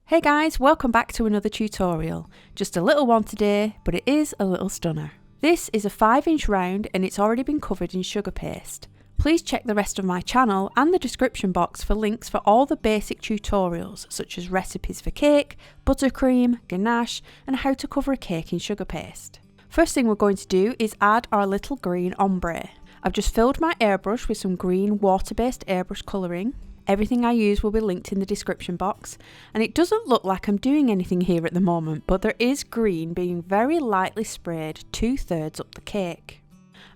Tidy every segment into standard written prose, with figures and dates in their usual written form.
Hey guys, welcome back to another tutorial. Just a little one today, but it is a little stunner. This is a 5-inch round and it's already been covered in sugar paste. Please check the rest of my channel and the description box for links for all the basic tutorials such as recipes for cake, buttercream, ganache and how to cover a cake in sugar paste. First thing we're going to do is add our little green ombre. I've just filled my airbrush with some green water-based airbrush colouring. Everything I use will be linked in the description box, and it doesn't look like I'm doing anything here at the moment, but there is green being very lightly sprayed 2/3 up the cake.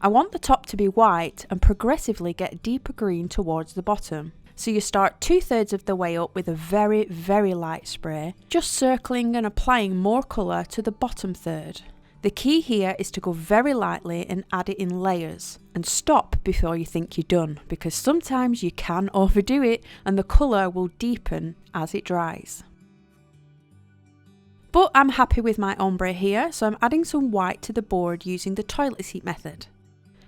I want the top to be white and progressively get deeper green towards the bottom. So you start 2/3 of the way up with a very light spray, just circling and applying more colour to the bottom third. The key here is to go very lightly and add it in layers, and stop before you think you're done, because sometimes you can overdo it and the colour will deepen as it dries. But I'm happy with my ombre here, so I'm adding some white to the board using the toilet seat method.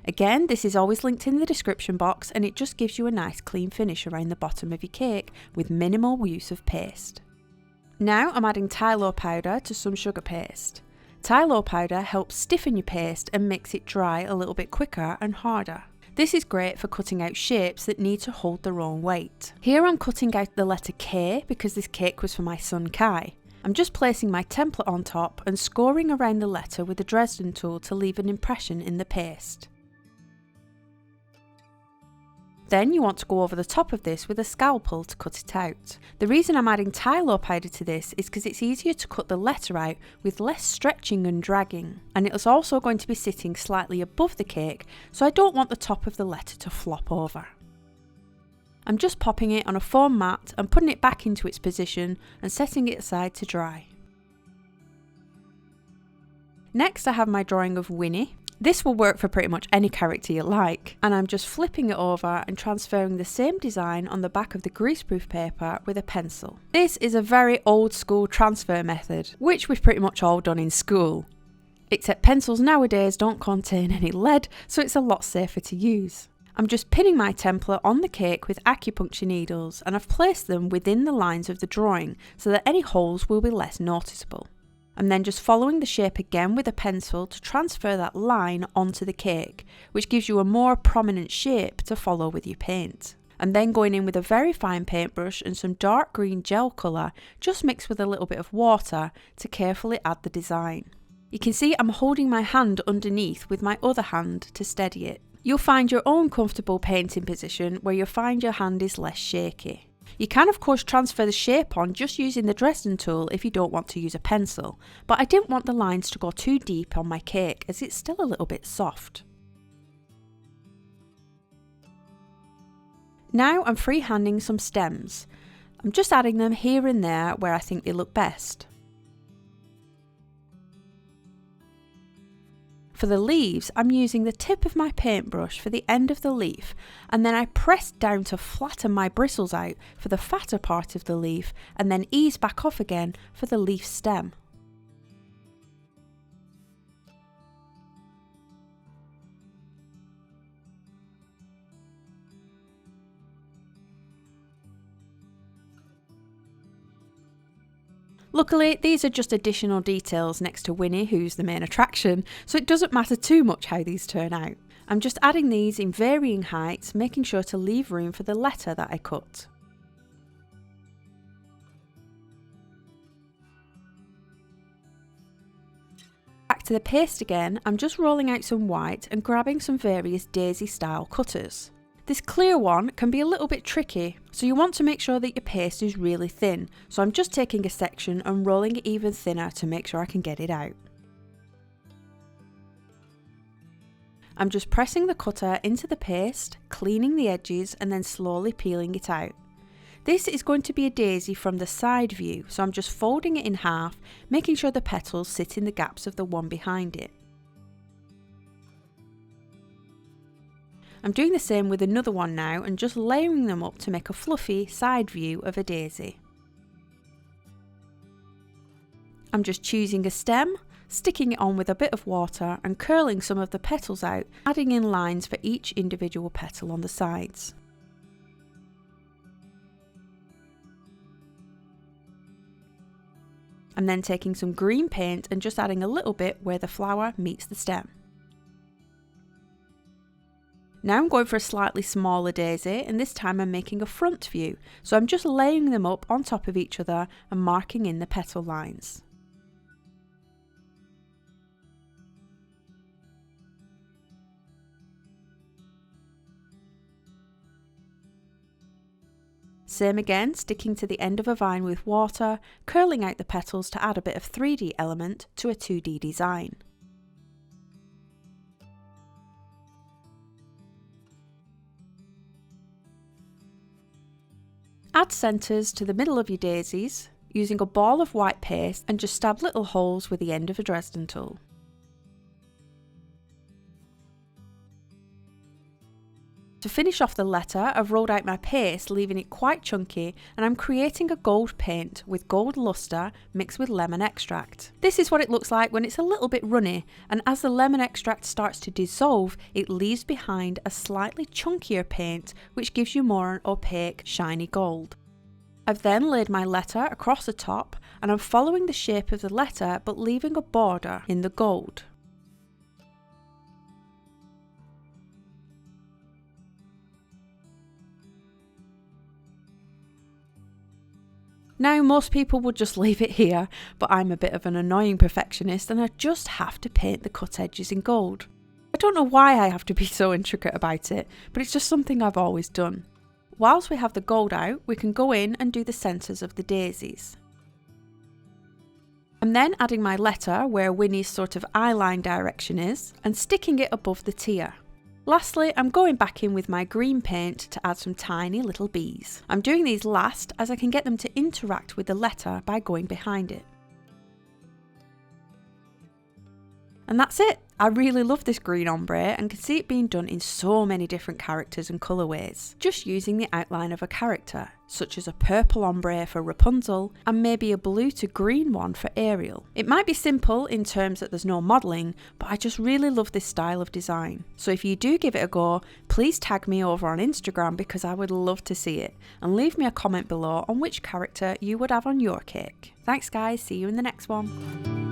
Again, this is always linked in the description box and it just gives you a nice clean finish around the bottom of your cake with minimal use of paste. Now I'm adding Tylo powder to some sugar paste. Tylo powder helps stiffen your paste and makes it dry a little bit quicker and harder. This is great for cutting out shapes that need to hold their own weight. Here I'm cutting out the letter K because this cake was for my son Kai. I'm just placing my template on top and scoring around the letter with the Dresden tool to leave an impression in the paste. Then you want to go over the top of this with a scalpel to cut it out. The reason I'm adding Tylo powder to this is because it's easier to cut the letter out with less stretching and dragging, and it's also going to be sitting slightly above the cake, so I don't want the top of the letter to flop over. I'm just popping it on a foam mat and putting it back into its position and setting it aside to dry. Next I have my drawing of Winnie. This will work for pretty much any character you like, and I'm just flipping it over and transferring the same design on the back of the greaseproof paper with a pencil. This is a very old school transfer method, which we've pretty much all done in school. Except pencils nowadays don't contain any lead, so it's a lot safer to use. I'm just pinning my template on the cake with acupuncture needles, and I've placed them within the lines of the drawing so that any holes will be less noticeable. I'm then just following the shape again with a pencil to transfer that line onto the cake, which gives you a more prominent shape to follow with your paint. I'm then going in with a very fine paintbrush and some dark green gel colour, just mixed with a little bit of water to carefully add the design. You can see I'm holding my hand underneath with my other hand to steady it. You'll find your own comfortable painting position where you'll find your hand is less shaky. You can of course transfer the shape on just using the Dresden tool if you don't want to use a pencil, but I didn't want the lines to go too deep on my cake as it's still a little bit soft. Now I'm freehanding some stems. I'm just adding them here and there where I think they look best. For the leaves, I'm using the tip of my paintbrush for the end of the leaf, and then I press down to flatten my bristles out for the fatter part of the leaf and then ease back off again for the leaf stem. Luckily, these are just additional details next to Winnie, who's the main attraction, so it doesn't matter too much how these turn out. I'm just adding these in varying heights, making sure to leave room for the letter that I cut. Back to the paste again, I'm just rolling out some white and grabbing some various daisy style cutters. This clear one can be a little bit tricky, so you want to make sure that your paste is really thin, so I'm just taking a section and rolling it even thinner to make sure I can get it out. I'm just pressing the cutter into the paste, cleaning the edges and then slowly peeling it out. This is going to be a daisy from the side view, so I'm just folding it in half, making sure the petals sit in the gaps of the one behind it. I'm doing the same with another one now and just layering them up to make a fluffy side view of a daisy. I'm just choosing a stem, sticking it on with a bit of water and curling some of the petals out, adding in lines for each individual petal on the sides. I'm then taking some green paint and just adding a little bit where the flower meets the stem. Now I'm going for a slightly smaller daisy, and this time I'm making a front view, so I'm just laying them up on top of each other and marking in the petal lines. Same again, sticking to the end of a vine with water, curling out the petals to add a bit of 3D element to a 2D design. Add centres to the middle of your daisies using a ball of white paste and just stab little holes with the end of a Dresden tool. To finish off the letter, I've rolled out my paste, leaving it quite chunky, and I'm creating a gold paint with gold lustre mixed with lemon extract. This is what it looks like when it's a little bit runny, and as the lemon extract starts to dissolve, it leaves behind a slightly chunkier paint which gives you more opaque, shiny gold. I've then laid my letter across the top, and I'm following the shape of the letter but leaving a border in the gold. Now, most people would just leave it here, but I'm a bit of an annoying perfectionist and I just have to paint the cut edges in gold. I don't know why I have to be so intricate about it, but it's just something I've always done. Whilst we have the gold out, we can go in and do the centres of the daisies. I'm then adding my letter where Winnie's sort of eye line direction is and sticking it above the tear. Lastly, I'm going back in with my green paint to add some tiny little bees. I'm doing these last as I can get them to interact with the letter by going behind it. And that's it! I really love this green ombre and can see it being done in so many different characters and colourways, just using the outline of a character, such as a purple ombre for Rapunzel and maybe a blue to green one for Ariel. It might be simple in terms that there's no modelling, but I just really love this style of design. So if you do give it a go, please tag me over on Instagram because I would love to see it, and leave me a comment below on which character you would have on your cake. Thanks guys, see you in the next one.